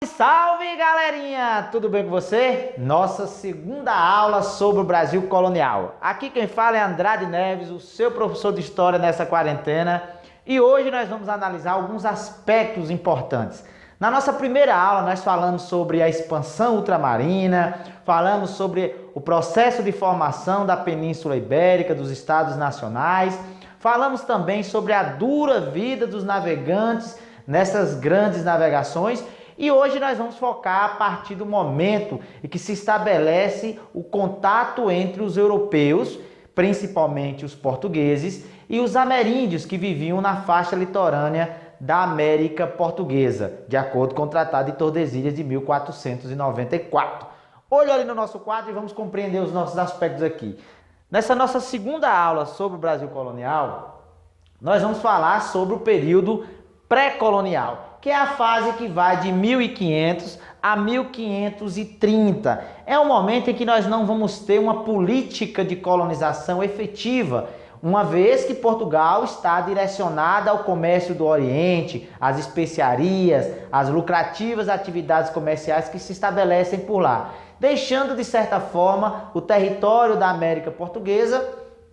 Salve, galerinha! Tudo bem com você? Nossa segunda aula sobre o Brasil colonial. Aqui quem fala é Andrade Neves, o seu professor de História nessa quarentena. E hoje nós vamos analisar alguns aspectos importantes. Na nossa primeira aula nós falamos sobre a expansão ultramarina, falamos sobre o processo de formação da Península Ibérica, dos Estados Nacionais. Falamos também sobre a dura vida dos navegantes nessas grandes navegações. E hoje nós vamos focar a partir do momento em que se estabelece o contato entre os europeus, principalmente os portugueses, e os ameríndios que viviam na faixa litorânea da América Portuguesa, de acordo com o Tratado de Tordesilhas de 1494. Olha ali no nosso quadro e vamos compreender os nossos aspectos aqui. Nessa nossa segunda aula sobre o Brasil colonial, nós vamos falar sobre o período pré-colonial, que é a fase que vai de 1500 a 1530. É um momento em que nós não vamos ter uma política de colonização efetiva, uma vez que Portugal está direcionada ao comércio do Oriente, às especiarias, às lucrativas atividades comerciais que se estabelecem por lá, deixando de certa forma o território da América Portuguesa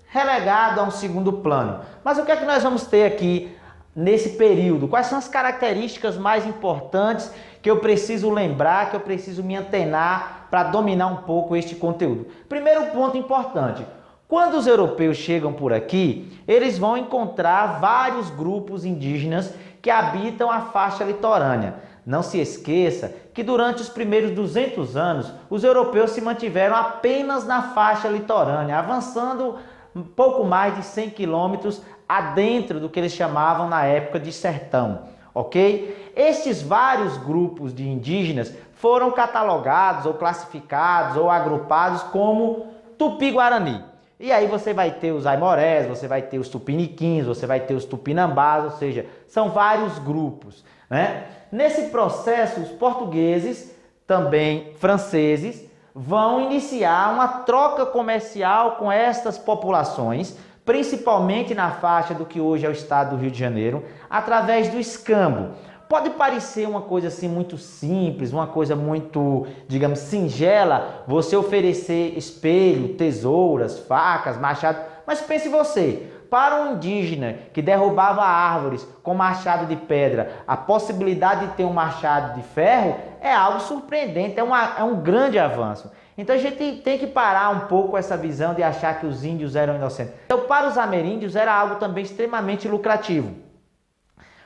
relegado a um segundo plano. Mas o que é que nós vamos ter aqui nesse período? Quais são as características mais importantes que eu preciso lembrar, que eu preciso me antenar para dominar um pouco este conteúdo? Primeiro ponto importante: quando os europeus chegam por aqui, eles vão encontrar vários grupos indígenas que habitam a faixa litorânea. Não se esqueça que durante os primeiros 200 anos, os europeus se mantiveram apenas na faixa litorânea, avançando um pouco mais de 100 quilômetros adentro do que eles chamavam na época de sertão, ok? Estes vários grupos de indígenas foram catalogados ou classificados ou agrupados como Tupi-Guarani. E aí você vai ter os aimorés, você vai ter os tupiniquins, você vai ter os tupinambás, ou seja, são vários grupos, né? Nesse processo, os portugueses, também franceses, vão iniciar uma troca comercial com estas populações, principalmente na faixa do que hoje é o estado do Rio de Janeiro, através do escambo. Pode parecer uma coisa assim muito simples, uma coisa muito, digamos, singela, você oferecer espelho, tesouras, facas, machado, mas pense você, para um indígena que derrubava árvores com machado de pedra, a possibilidade de ter um machado de ferro é algo surpreendente, é um grande avanço. Então a gente tem que parar um pouco essa visão de achar que os índios eram inocentes. Então, para os ameríndios era algo também extremamente lucrativo.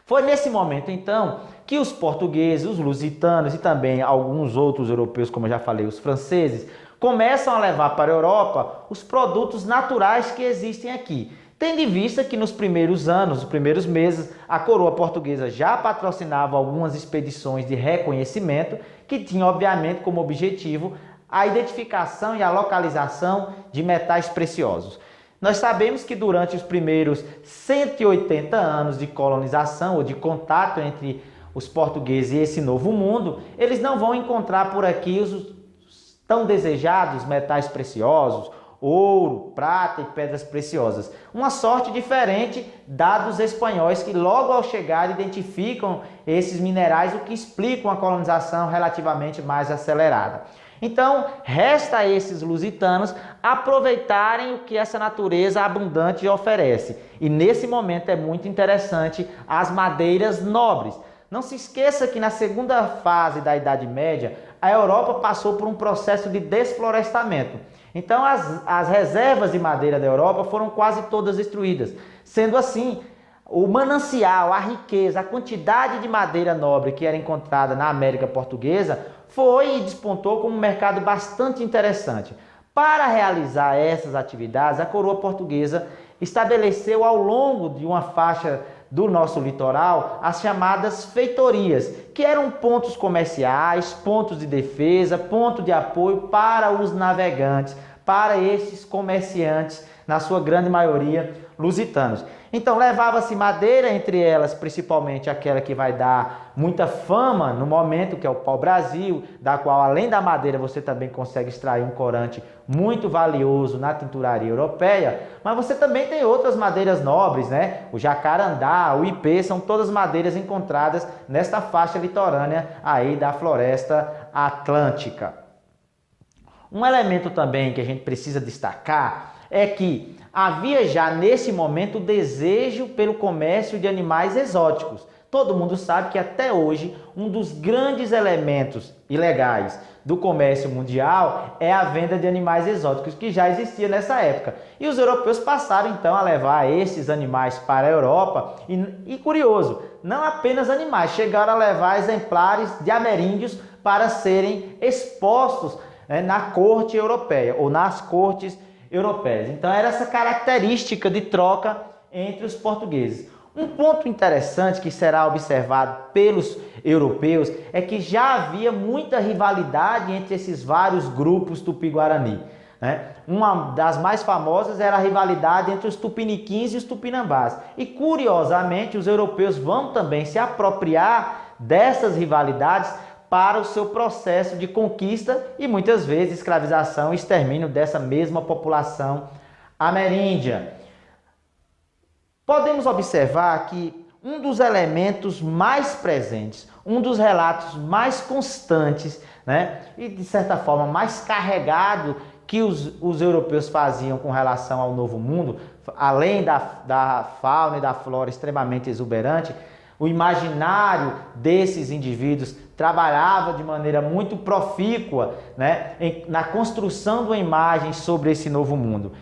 Foi nesse momento, então, que os portugueses, os lusitanos e também alguns outros europeus, como eu já falei, os franceses, começam a levar para a Europa os produtos naturais que existem aqui. Tendo em vista que nos primeiros anos, nos primeiros meses, a coroa portuguesa já patrocinava algumas expedições de reconhecimento que tinham, obviamente, como objetivo a identificação e a localização de metais preciosos. Nós sabemos que durante os primeiros 180 anos de colonização ou de contato entre os portugueses e esse novo mundo, eles não vão encontrar por aqui os tão desejados metais preciosos, ouro, prata e pedras preciosas. Uma sorte diferente da dos espanhóis, que logo ao chegar identificam esses minerais, o que explica uma colonização relativamente mais acelerada. Então, resta a esses lusitanos aproveitarem o que essa natureza abundante oferece. E nesse momento é muito interessante as madeiras nobres. Não se esqueça que na segunda fase da Idade Média, a Europa passou por um processo de desflorestamento. Então, as reservas de madeira da Europa foram quase todas destruídas. Sendo assim, o manancial, a riqueza, a quantidade de madeira nobre que era encontrada na América Portuguesa foi e despontou como um mercado bastante interessante. Para realizar essas atividades, a coroa portuguesa estabeleceu ao longo de uma faixa do nosso litoral as chamadas feitorias, que eram pontos comerciais, pontos de defesa, ponto de apoio para os navegantes, para esses comerciantes, na sua grande maioria lusitanos. Então levava-se madeira, entre elas principalmente aquela que vai dar muita fama no momento, que é o pau-brasil, da qual além da madeira você também consegue extrair um corante muito valioso na tinturaria europeia, mas você também tem outras madeiras nobres, né? O jacarandá, o ipê, são todas madeiras encontradas nesta faixa litorânea aí da floresta atlântica. Um elemento também que a gente precisa destacar é que havia já nesse momento o desejo pelo comércio de animais exóticos. Todo mundo sabe que até hoje um dos grandes elementos ilegais do comércio mundial é a venda de animais exóticos, que já existia nessa época. E os europeus passaram então a levar esses animais para a Europa e curioso, não apenas animais, chegaram a levar exemplares de ameríndios para serem expostos na corte europeia ou nas cortes europeias. Então era essa característica de troca entre os portugueses. Um ponto interessante que será observado pelos europeus é que já havia muita rivalidade entre esses vários grupos tupi-guarani, né? Uma das mais famosas era a rivalidade entre os tupiniquins e os tupinambás. E curiosamente os europeus vão também se apropriar dessas rivalidades para o seu processo de conquista e muitas vezes escravização e extermínio dessa mesma população ameríndia. Podemos observar que um dos elementos mais presentes, um dos relatos mais constantes, né, e de certa forma mais carregado que os europeus faziam com relação ao Novo Mundo, além da fauna e da flora extremamente exuberante, o imaginário desses indivíduos trabalhava de maneira muito profícua, né, na construção de uma imagem sobre esse novo mundo.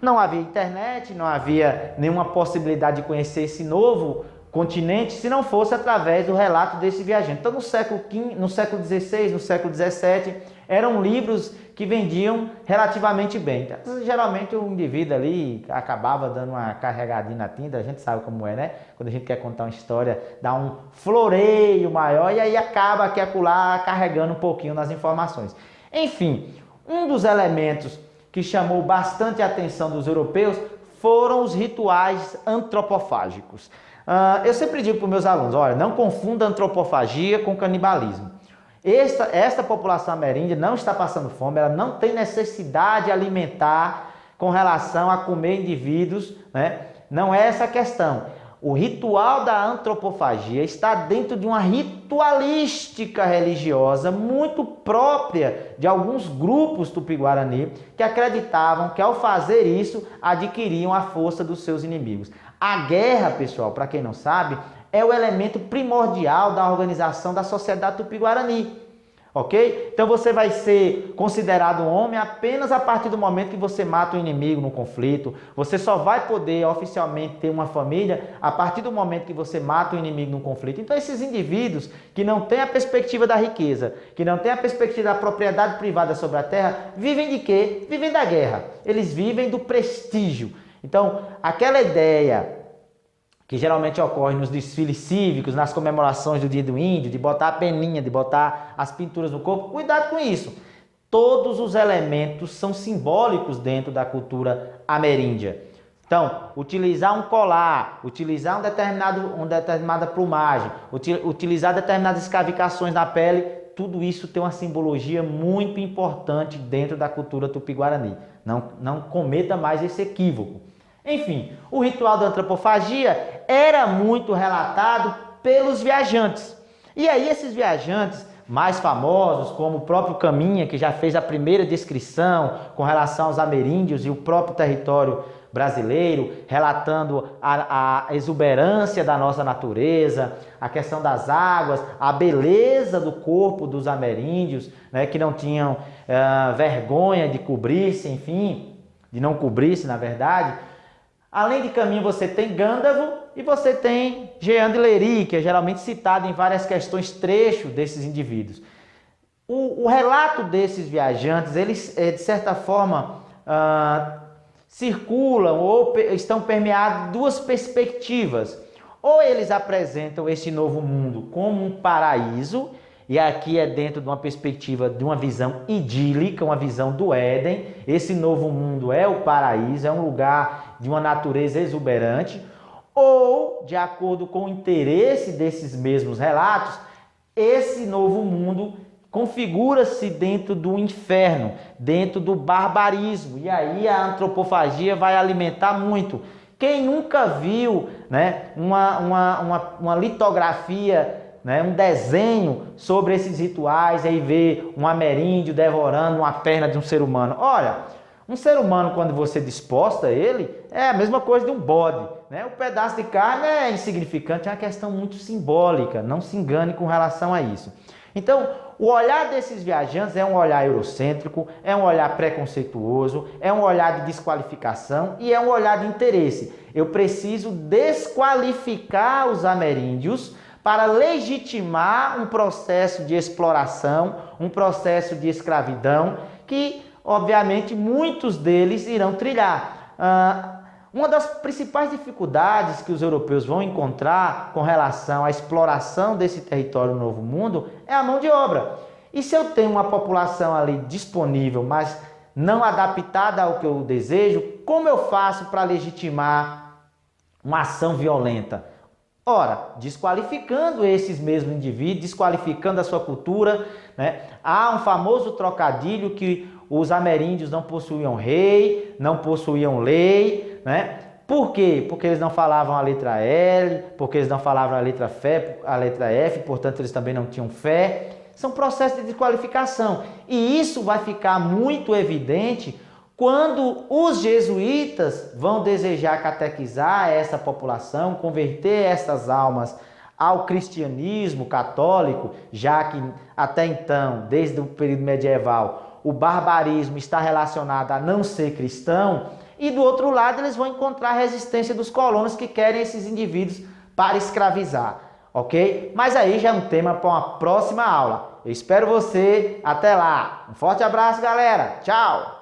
Não havia internet, não havia nenhuma possibilidade de conhecer esse novo continente se não fosse através do relato desse viajante. Então, no século XVI, no século XVII, eram livros que vendiam relativamente bem. Então, geralmente o indivíduo ali acabava dando uma carregadinha na tinta, a gente sabe como é, né? Quando a gente quer contar uma história, dá um floreio maior e aí acaba aqui acolá carregando um pouquinho nas informações. Enfim, um dos elementos que chamou bastante a atenção dos europeus foram os rituais antropofágicos. Eu sempre digo para os meus alunos, olha, não confunda antropofagia com canibalismo. Esta população ameríndia não está passando fome, ela não tem necessidade alimentar com relação a comer indivíduos, né? Não é essa a questão. O ritual da antropofagia está dentro de uma ritualística religiosa muito própria de alguns grupos tupi-guarani que acreditavam que ao fazer isso adquiriam a força dos seus inimigos. A guerra, pessoal, para quem não sabe, é o elemento primordial da organização da sociedade tupi-guarani. Ok? Então você vai ser considerado um homem apenas a partir do momento que você mata o inimigo no conflito. Você só vai poder oficialmente ter uma família a partir do momento que você mata o inimigo no conflito. Então esses indivíduos que não têm a perspectiva da riqueza, que não têm a perspectiva da propriedade privada sobre a terra, vivem de quê? Vivem da guerra. Eles vivem do prestígio. Então aquela ideia que geralmente ocorre nos desfiles cívicos, nas comemorações do Dia do Índio, de botar a peninha, de botar as pinturas no corpo, cuidado com isso. Todos os elementos são simbólicos dentro da cultura ameríndia. Então, utilizar um colar, utilizar uma determinada plumagem, utilizar determinadas escavicações na pele, tudo isso tem uma simbologia muito importante dentro da cultura tupi-guarani. Não cometa mais esse equívoco. Enfim, o ritual da antropofagia era muito relatado pelos viajantes. E aí esses viajantes mais famosos, como o próprio Caminha, que já fez a primeira descrição com relação aos ameríndios e o próprio território brasileiro, relatando a exuberância da nossa natureza, a questão das águas, a beleza do corpo dos ameríndios, né, que não tinham vergonha de cobrir-se, enfim, de não cobrir-se, na verdade. Além de Caminha, você tem Gândavo e você tem Jean de Lery, que é geralmente citado em várias questões, trecho desses indivíduos. O relato desses viajantes, eles, de certa forma, circulam ou estão permeados de duas perspectivas. Ou eles apresentam esse novo mundo como um paraíso e aqui é dentro de uma perspectiva, de uma visão idílica, uma visão do Éden. Esse novo mundo é o paraíso, é um lugar de uma natureza exuberante, ou, de acordo com o interesse desses mesmos relatos, esse novo mundo configura-se dentro do inferno, dentro do barbarismo, e aí a antropofagia vai alimentar muito. Quem nunca viu, né, uma litografia, né, um desenho sobre esses rituais, aí vê um ameríndio devorando uma perna de um ser humano? Olha, um ser humano, quando você disposta ele, é a mesma coisa de um bode, né? O pedaço de carne é insignificante, é uma questão muito simbólica, não se engane com relação a isso. Então, o olhar desses viajantes é um olhar eurocêntrico, é um olhar preconceituoso, é um olhar de desqualificação e é um olhar de interesse. Eu preciso desqualificar os ameríndios para legitimar um processo de exploração, um processo de escravidão que, obviamente, muitos deles irão trilhar. Uma das principais dificuldades que os europeus vão encontrar com relação à exploração desse território no Novo Mundo é a mão de obra. E se eu tenho uma população ali disponível, mas não adaptada ao que eu desejo, como eu faço para legitimar uma ação violenta? Ora, desqualificando esses mesmos indivíduos, desqualificando a sua cultura, né? Há um famoso trocadilho que os ameríndios não possuíam rei, não possuíam lei, né? Por quê? Porque eles não falavam a letra L, porque eles não falavam a letra F, portanto eles também não tinham fé. São processos de desqualificação. E isso vai ficar muito evidente quando os jesuítas vão desejar catequizar essa população, converter essas almas ao cristianismo católico, já que até então, desde o período medieval, o barbarismo está relacionado a não ser cristão, e do outro lado eles vão encontrar a resistência dos colonos que querem esses indivíduos para escravizar, ok? Mas aí já é um tema para uma próxima aula. Eu espero você, até lá. Um forte abraço, galera. Tchau!